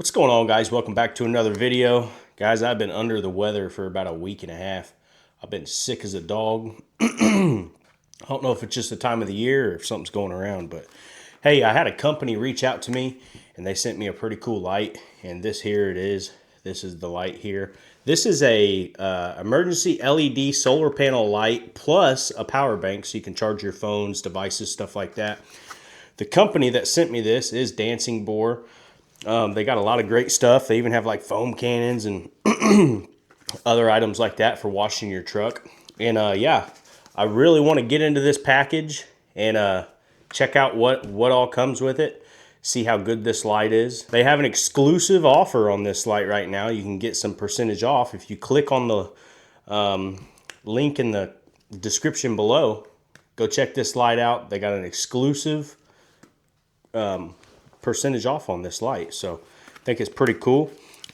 What's going on, guys? Welcome back to another video. Guys, I've been under the weather for about a week and a half. I've been sick as a dog. I don't know if it's just the time of the year or if something's going around, but hey, I had a company reach out to me and they sent me a pretty cool light, and this here it is. This is the light here. This is a emergency LED solar panel light plus a power bank so you can charge your phones, devices, stuff like that. The company that sent me this is Dancingboar. They got a lot of great stuff. They even have like foam cannons and other items like that for washing your truck. And yeah, I really want to get into this package and check out what all comes with it. See how good this light is. They have an exclusive offer on this light right now. You can get some percentage off if you click on the link in the description below. Go check this light out. They got an exclusive percentage off on this light, so I think it's pretty cool.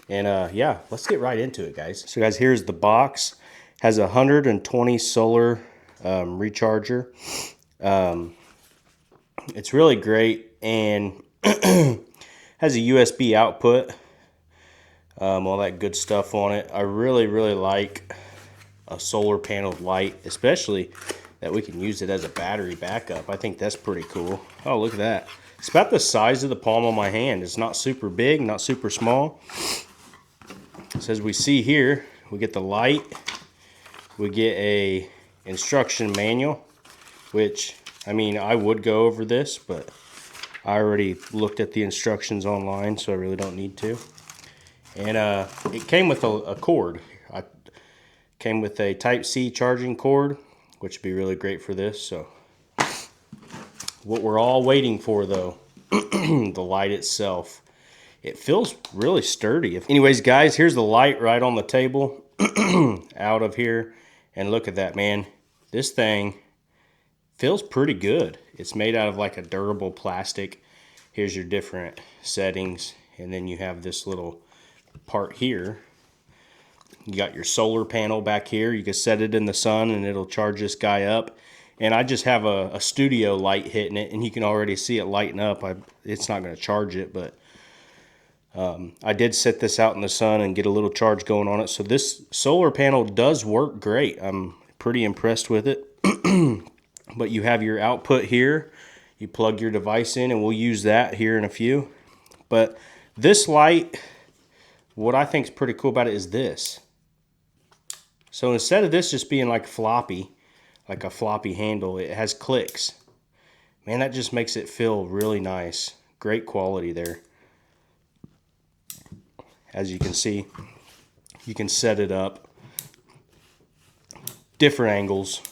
And yeah, let's get right into it, guys. So guys, here's the box. Has a 120 solar recharger. It's really great and has a USB output, all that good stuff on it. I really like a solar panel light, especially that we can use it as a battery backup. I think that's pretty cool. Oh, look at that. It's about the size of the palm of my hand. It's not super big, not super small. So as we see here, we get the light. We get a instruction manual, which, I mean, I would go over this, but I already looked at the instructions online, so I really don't need to. And it came with a cord. It came with a Type-C charging cord, which would be really great for this. So what we're all waiting for, though, the light itself. It feels really sturdy. Anyways, guys, here's the light right on the table out of here. And look at that, man. This thing feels pretty good. It's made out of like a durable plastic. Here's your different settings. And then you have this little part here. You got your solar panel back here. You can set it in the sun and it'll charge this guy up. And I just have a studio light hitting it, and you can already see it lighting up. It's not going to charge it, but I did set this out in the sun and get a little charge going on it. So this solar panel does work great. I'm pretty impressed with it. But you have your output here. You plug your device in, and we'll use that here in a few. But this light, what I think is pretty cool about it is this. So instead of this just being like floppy, like a floppy handle, it has clicks. Man, that just makes it feel really nice. Great quality there. As you can see, you can set it up. Different angles.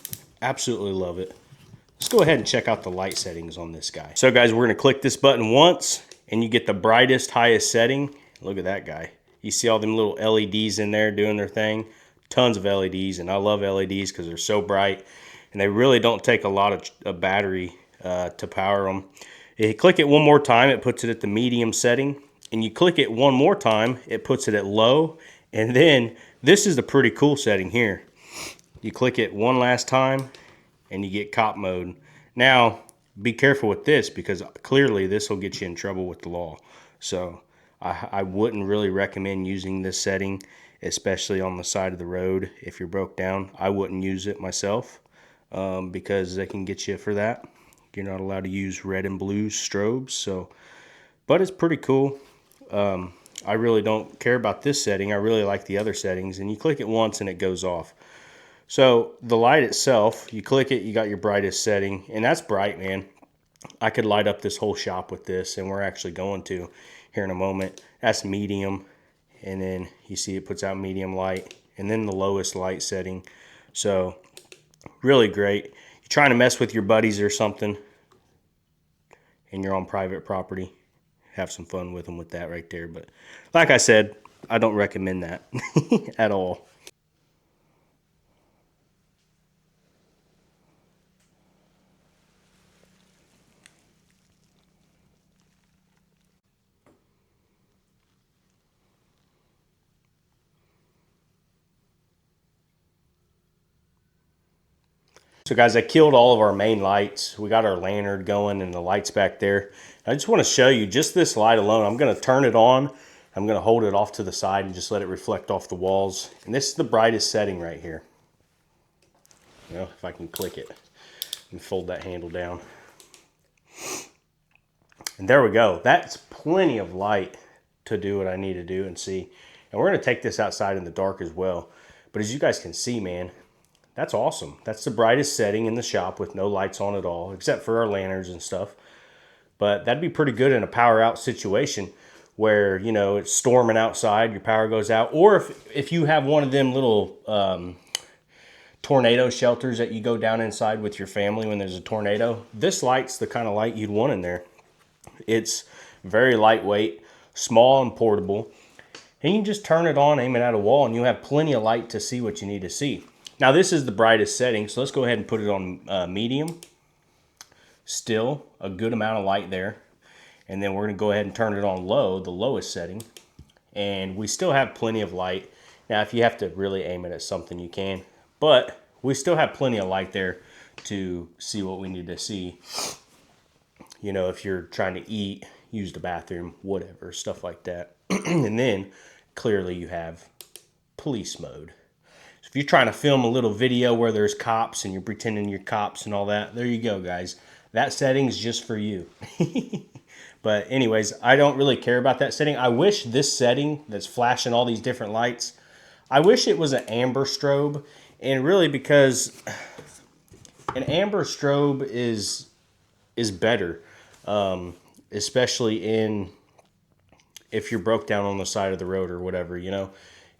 Absolutely love it. Let's go ahead and check out the light settings on this guy. So guys, we're gonna click this button once and you get the brightest, highest setting. Look at that guy. You see all them little LEDs in there doing their thing. Tons of LEDs, and I love LEDs because they're so bright. And they really don't take a lot of battery to power them. If you click it one more time, it puts it at the medium setting. And you click it one more time, it puts it at low. And then this is the pretty cool setting here. You click it one last time and you get cop mode. Now, be careful with this because clearly this will get you in trouble with the law. So I wouldn't really recommend using this setting, especially on the side of the road. If you're broke down, I wouldn't use it myself. Because they can get you for that. You're not allowed to use red and blue strobes. So, but it's pretty cool. I really don't care about this setting. I really like the other settings. And you click it once and it goes off. So the light itself, you click it, you got your brightest setting. And that's bright, man. I could light up this whole shop with this, and we're actually going to here in a moment. That's medium. And then you see it puts out medium light. And then the lowest light setting. So really great. You're trying to mess with your buddies or something and you're on private property, have some fun with them with that right there. But like I said, I don't recommend that at all. So guys, I killed all of our main lights. We got our lantern going and the lights back there. I just want to show you just this light alone. I'm going to turn it on I'm going to hold it off to the side and just let it reflect off the walls. And this is the brightest setting right here. You know, if I can click it and fold that handle down. And there we go. That's plenty of light to do what I need to do and see. And we're going to take this outside in the dark as well. But as you guys can see, man, that's awesome. That's the brightest setting in the shop with no lights on at all, except for our lanterns and stuff. But that'd be pretty good in a power out situation where, you know, it's storming outside, your power goes out. Or if you have one of them little tornado shelters that you go down inside with your family when there's a tornado, this light's the kind of light you'd want in there. It's very lightweight, small and portable. And you can just turn it on, aim it at a wall, and you have plenty of light to see what you need to see. Now this is the brightest setting, so let's go ahead and put it on medium. Still a good amount of light there. And then we're going to go ahead and turn it on low, the lowest setting. And we still have plenty of light. Now if you have to really aim it at something, you can. But we still have plenty of light there to see what we need to see. You know, if you're trying to eat, use the bathroom, whatever, stuff like that. And then clearly you have police mode. So if you're trying to film a little video where there's cops and you're pretending you're cops and all that, there you go, guys. That setting's just for you. But anyways, I don't really care about that setting. I wish this setting that's flashing all these different lights, I wish it was an amber strobe. And really because an amber strobe is better, especially if you're broke down on the side of the road or whatever, you know.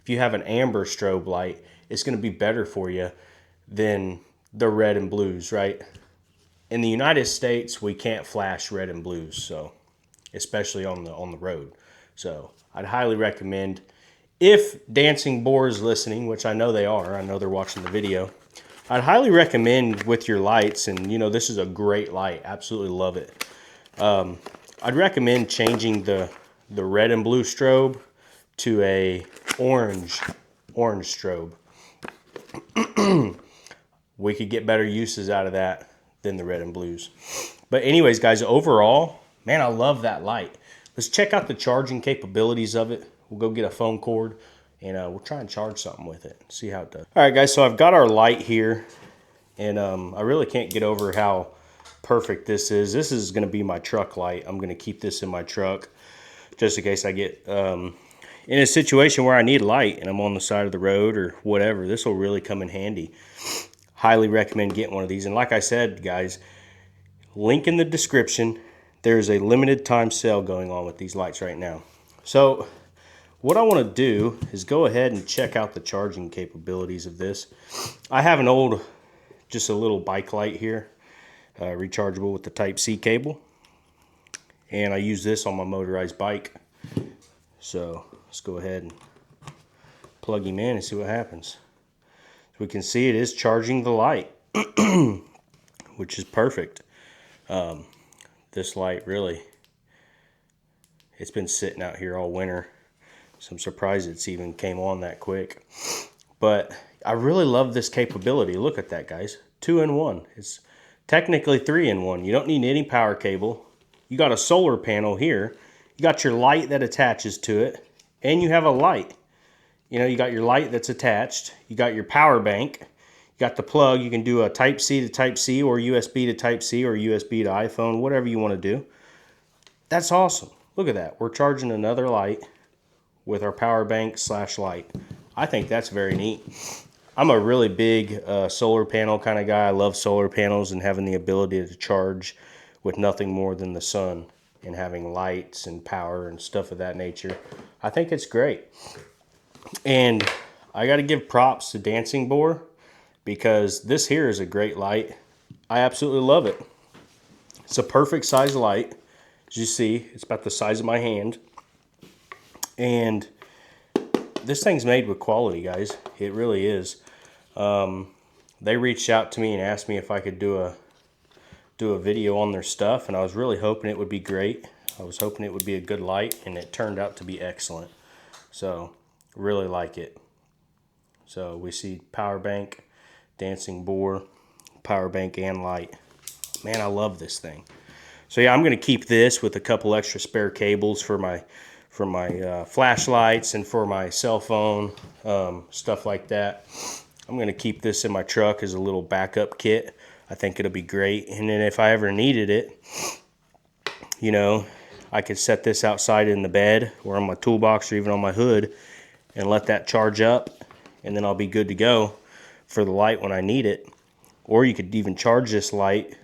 If you have an amber strobe light, it's going to be better for you than the red and blues, right? In the United States, we can't flash red and blues, so especially on the road. So I'd highly recommend, if Dancingboar is listening, which I know they are, I know they're watching the video, I'd highly recommend with your lights, and you know, this is a great light, absolutely love it. I'd recommend changing the red and blue strobe to a orange strobe. We could get better uses out of that than the red and blues. But anyways, guys, overall, man, I love that light. Let's check out the charging capabilities of it. We'll go get a phone cord and we'll try and charge something with it. See how it does. All right, guys, so I've got our light here, and I really can't get over how perfect this is. This is going to be my truck light. I'm going to keep this in my truck just in case I get in a situation where I need light and I'm on the side of the road or whatever. This will really come in handy. Highly recommend getting one of these. And like I said, guys, link in the description. There's a limited time sale going on with these lights right now. So what I want to do is go ahead and check out the charging capabilities of this. I have an old, just a little bike light here, rechargeable with the Type-C cable. And I use this on my motorized bike. So let's go ahead and plug him in and see what happens. So we can see it is charging the light, which is perfect. This light really, it's been sitting out here all winter. So I'm surprised it's even came on that quick. But I really love this capability. Look at that, guys. 2-in-1. It's technically 3-in-1. You don't need any power cable. You got a solar panel here. You got your light that attaches to it. And you have a light. You know, you got your light that's attached. You got your power bank. You got the plug. You can do a Type-C to Type-C or USB to Type-C or USB to iPhone, whatever you want to do. That's awesome. Look at that. We're charging another light with our power bank / light. I think that's very neat. I'm a really big solar panel kind of guy. I love solar panels and having the ability to charge with nothing more than the sun and having lights and power and stuff of that nature. I think it's great. And I got to give props to Dancingboar because this here is a great light. I absolutely love it. It's a perfect size light. As you see, it's about the size of my hand. And this thing's made with quality, guys. It really is. They reached out to me and asked me if I could do a video on their stuff, and I was really hoping it would be great. I was hoping it would be a good light, and it turned out to be excellent. So, really like it. So, we see power bank, Dancingboar, power bank, and light. Man, I love this thing. So, yeah, I'm going to keep this with a couple extra spare cables for for my flashlights and for my cell phone, stuff like that. I'm going to keep this in my truck as a little backup kit. I think it'll be great. And then if I ever needed it, you know, I could set this outside in the bed or on my toolbox or even on my hood and let that charge up, and then I'll be good to go for the light when I need it. Or you could even charge this light.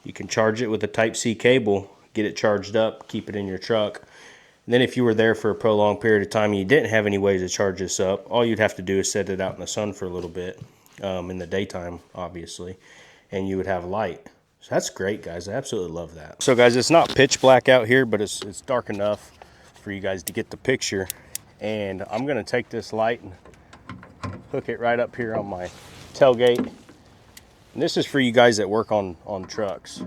You can charge it with a Type-C cable, get it charged up, keep it in your truck. And then if you were there for a prolonged period of time and you didn't have any way to charge this up, all you'd have to do is set it out in the sun for a little bit, in the daytime, obviously, and you would have light. So that's great, guys. I absolutely love that. So guys, it's not pitch black out here, but it's dark enough for you guys to get the picture. And I'm gonna take this light and hook it right up here on my tailgate. And this is for you guys that work on trucks.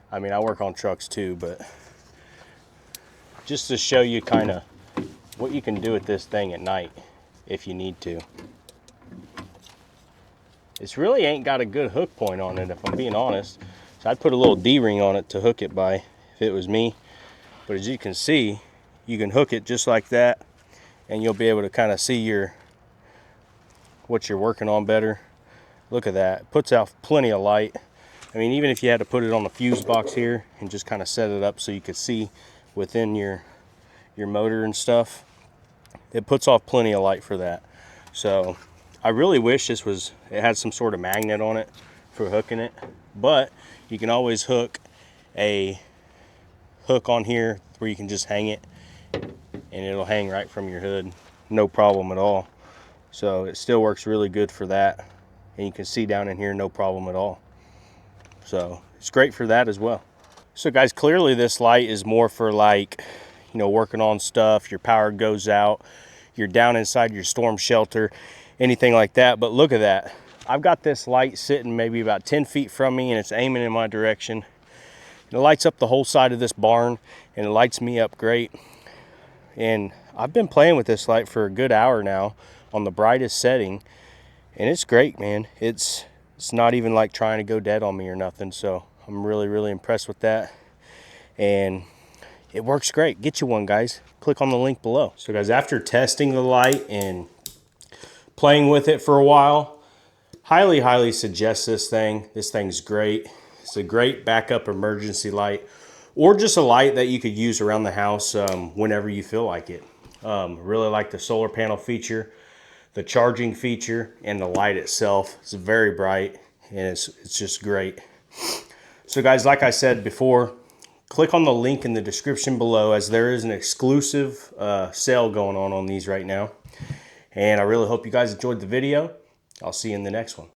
I mean, I work on trucks too, but just to show you kind of what you can do with this thing at night if you need to. This really ain't got a good hook point on it, if I'm being honest. So I'd put a little D-ring on it to hook it by if it was me. But as you can see, you can hook it just like that, and you'll be able to kind of see what you're working on better. Look at that. It puts out plenty of light. I mean, even if you had to put it on the fuse box here and just kind of set it up so you could see within your motor and stuff, it puts off plenty of light for that. So I really wish it had some sort of magnet on it for hooking it, but you can always hook a hook on here where you can just hang it and it'll hang right from your hood, no problem at all. So it still works really good for that, and you can see down in here no problem at all. So it's great for that as well. So guys, clearly this light is more for, like, you know, working on stuff, your power goes out, you're down inside your storm shelter, anything like that. But look at that. I've got this light sitting maybe about 10 feet from me, and it's aiming in my direction. It lights up the whole side of this barn, and it lights me up great. And I've been playing with this light for a good hour now on the brightest setting, and it's great, man. It's not even like trying to go dead on me or nothing. So I'm really, really impressed with that, and it works great. Get you one, guys. Click on the link below. So guys, after testing the light and playing with it for a while, highly suggest this thing. This thing's great. It's a great backup emergency light, or just a light that you could use around the house whenever you feel like it. Really like the solar panel feature, the charging feature, and the light itself. It's very bright, and it's just great. So guys, like I said before, click on the link in the description below, as there is an exclusive sale going on these right now. And I really hope you guys enjoyed the video. I'll see you in the next one.